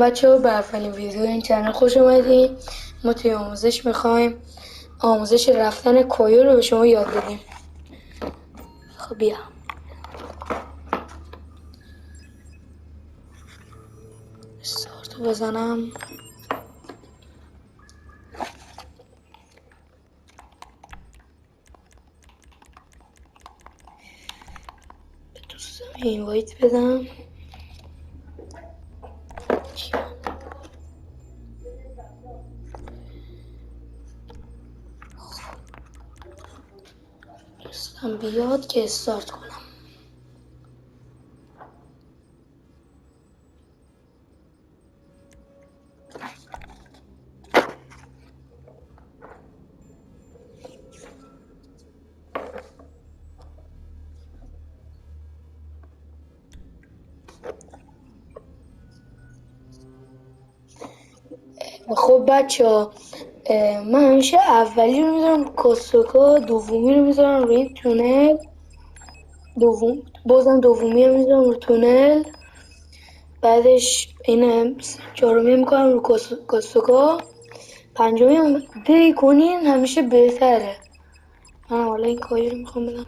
بچه ها به اولین ویدیو این چنل خوش اومدین. ما توی آموزش میخوایم آموزش رفتن کایو رو به شما یاد بدیم. خب بیا استارت رو بزنم. به دوستم اینوایت بدم. دوستم بیاد که استارت کنم. خب بچه ها، من همیشه اولی رو میذارم رو کاسوکا، دومی رو میذارم روی این تونل، بازم دومی رو میذارم رو تونل، بعدش این چهارمی میکنم رو کاسوکا، پنجمی هم دی کنین همیشه بهتره. من حالا این کاری رو میخوام بدم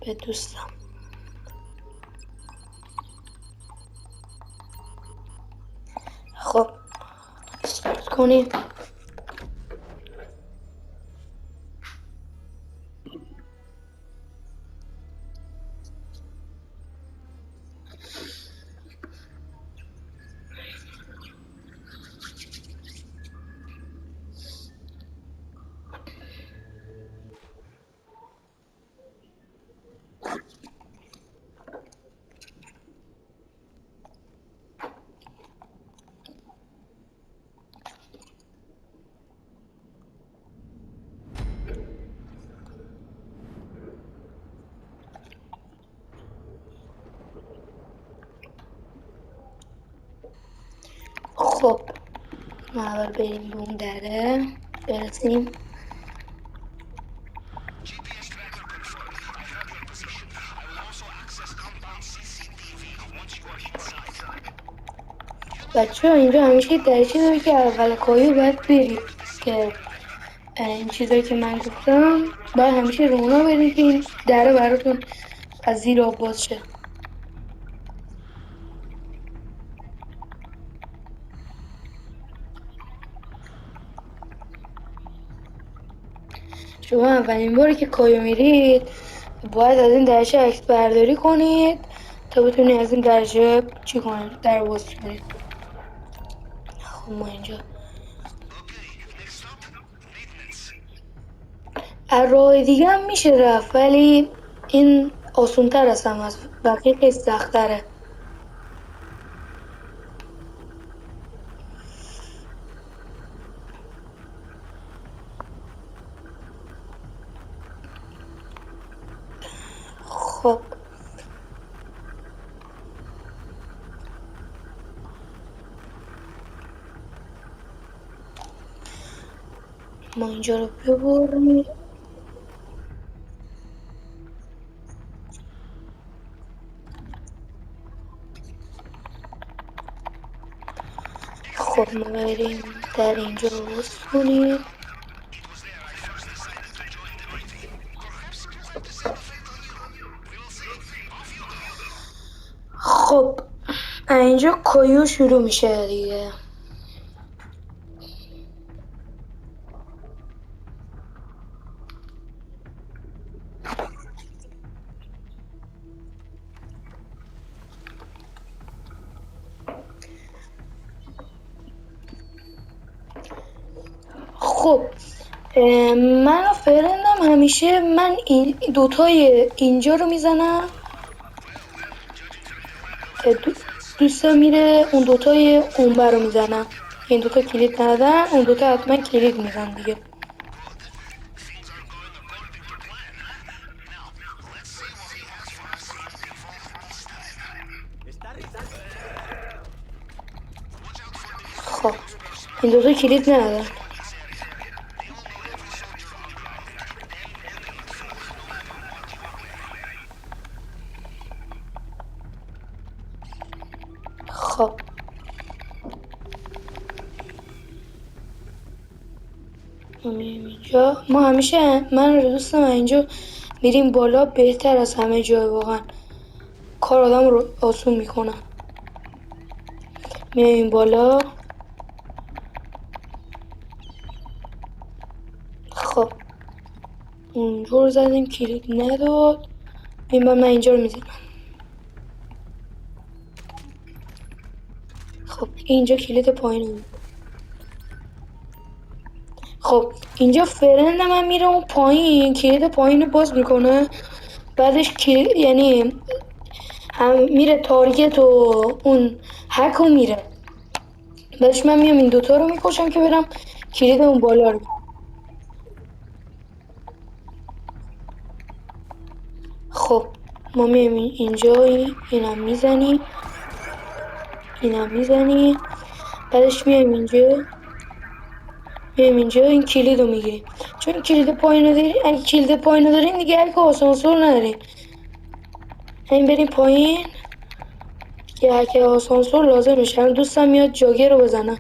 به دوستم. خب استارت کنیم. خب ما اول بریم به اون دره برسیم. بچه ها اینجا همیشه درچه داره که اول کایو باید برید که این چیزایی که من گفتم باید همیشه رونا برید که این دره براتون از زیر آب باز شه. شما اولین باری که کایو میرید باید از این درچه عکس برداری کنید تا بتونید از این درچه چی کنید، در باز کنید. خب ما اینجا از راه دیگه هم میشه رفت ولی این آسون تر از هم از بقیه خیلی سخت تره. خب ما اینجا رو ببریم. خب ما بریم در اینجا رو باز کنیم. خب اینجا کایو شروع میشه دیگه. خب من و فرندم همیشه من این دوتای اینجا رو میزنم، دوستم میره اون دوتای اونور رو میزنم. این دوتا کلید ندن، اون دوتا حتما کلید میزن دیگه. خب این دوتا کلید ندن. خب ما میریم اینجا. ما همیشه من رو دوستم اینجا میریم بالا بهتر از همه جای واقعا کار آدم رو آسون میکنن. میایم بالا. خب اونجا رو زدیم کلید نداد. این من اینجا رو میزنم. خب اینجا کلید پایین. خب اینجا فرند من میره اون پایین کلید پایین رو باز میکنه. بعدش یعنی هم میره تارگت و اون هک رو میره. بعدش من میام این دوتا رو میکشم که برم کلید اون بالا رو. خب ما میام اینجا اینم میزنی. اینم میزنی. بعدش میایم اینجا این کلید رو میگیریم. چون کلید پایین رو داریم، اگه کلید پایین رو داریم دیگه هک آسانسور نداریم. همین بریم پایین که هک آسانسور لازم میشه. هم دوستم میاد جاگر رو بزنم.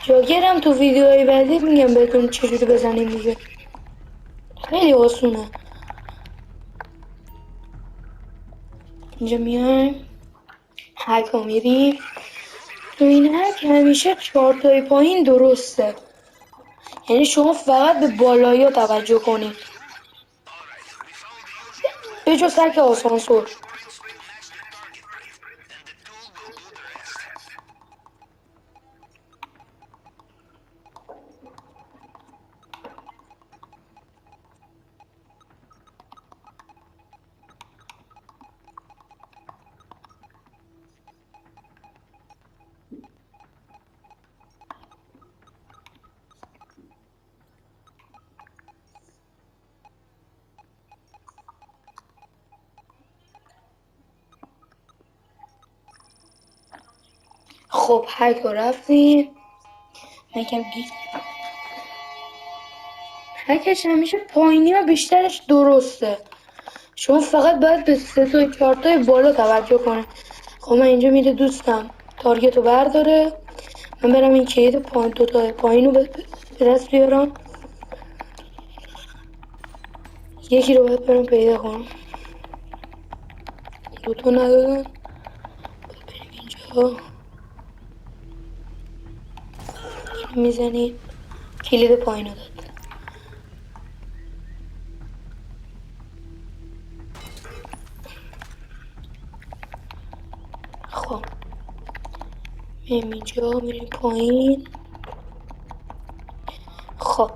جاگر هم تو ویدیوهای بعدی میگم بهتون چجوری بزنیم دیگه. خیلی آسونه. اینجا میایم هک رو میریم. تو این هک همیشه 4 تای پایین درسته. یعنی شما فقط به بالایی توجه کنید به جز هک آسانسور. خب هک رو رفتیم. یکم گیت هکش همیشه پایینی و بیشترش درسته. شما فقط باید به 3 تا 4 تای بالا توجه کنه. خب من اینجا میره دوستم تارگت رو برداره. من برم این کلید پایین 2 تا پایین رو به دست بیارم. یکی رو باید برم پیدا کنم. 2 تا ندادن. بریم اینجا اینو میزنیم کلید پایین رو داد. خب میریم اینجا میریم پایین. خب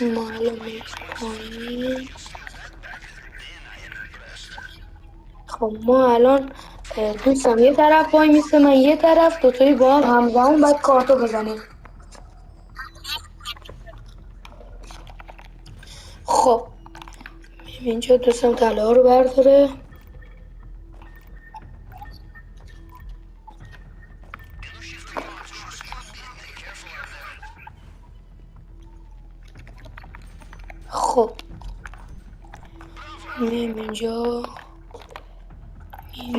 ما الان میریم پایین. خب ما الان دوستم یه طرف وای میسته من یه طرف دوتایی با هم همزمان باید کارتو بزنیم. خب اینجا دوستم طلا رو برداره. خب میریم اینجا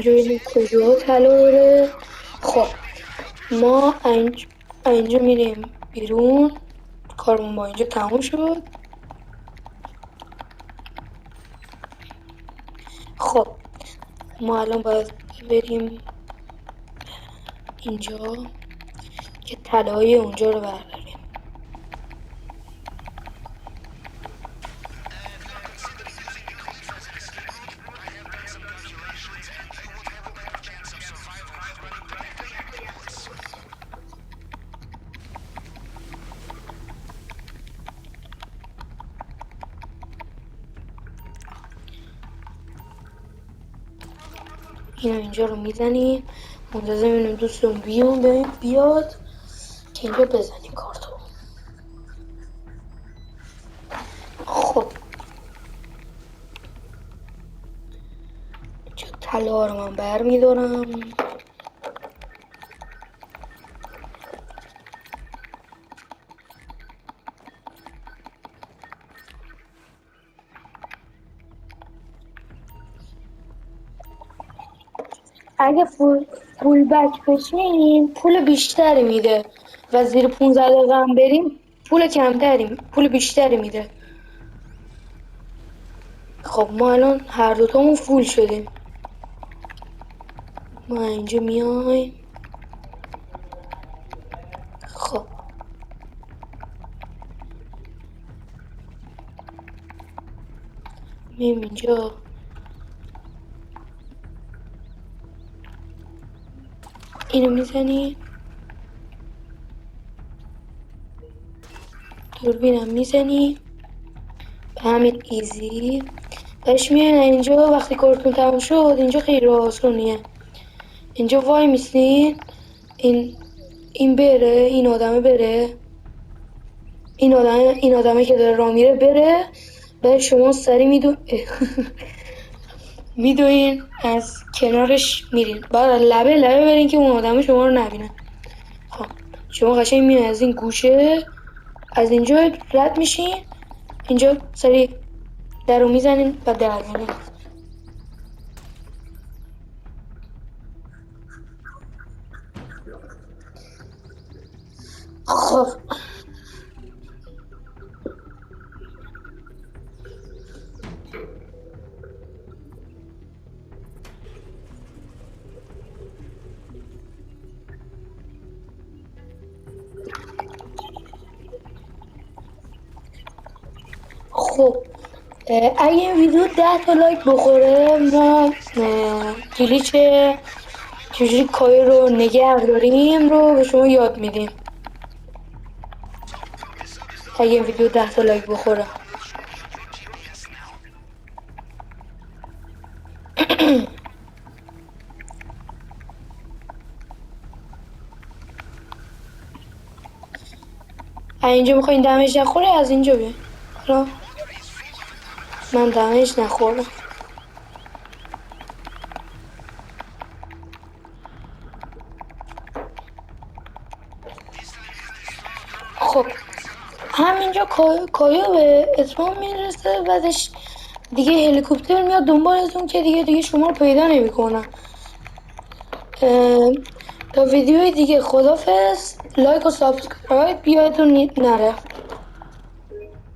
این کجا طلا داره. خب ما اینجا میریم بیرون. کارمون با اینجا تموم شد. خب ما الان باید بریم اینجا که طلای اونجا رو برداریم. اینجا رو میزنیم. منتظر میمونیم دوستمون بیاد که اینجا بزنیم کارتو. خب اینجا طلا رو من برمیدارم. اگه فول بک بشین پول بیشتری میده و زیر 15 دقیقه هم بریم پول بیشتری میده. خب ما الان هر دوتامون فول شدیم. ما اینجا میایم. خب میایم اینجا. اینو میزنی، دوربینم میزنی، به همین ایزی بهش میای اینجا. وقتی کارتون تموم شد اینجا خیلی آسونیه. اینجا وای میسین، این بره، این آدمه بره، این آدمه که داره راه میره بره، بعد شما سری میدوین از کنارش میرین، بعد لبه برین که اون آدمه شما رو نبینه. خب شما قشنگ میای از این گوشه، از اینجا رد میشین، اینجا سری در رو میزنین و در میرین. خب خب اگه این ویدیو 10 تا لایک بخوره ما کلیچ چجوری کایه رو نگه داریم رو به شما یاد میدیم. اگه این ویدیو 10 تا لایک بخوره اینجا میخواین دمج نخوره از اینجا بیاین. حالا من دمج نخوردم. خب همینجا کایو به اتمام میرسه، بعدش دیگه هلیکوپتر میاد دنبالتون که دیگه شما رو پیدا نمیکنه. تا ویدیوی دیگه خدافظ. لایک و سابسکرایب یادتون نره.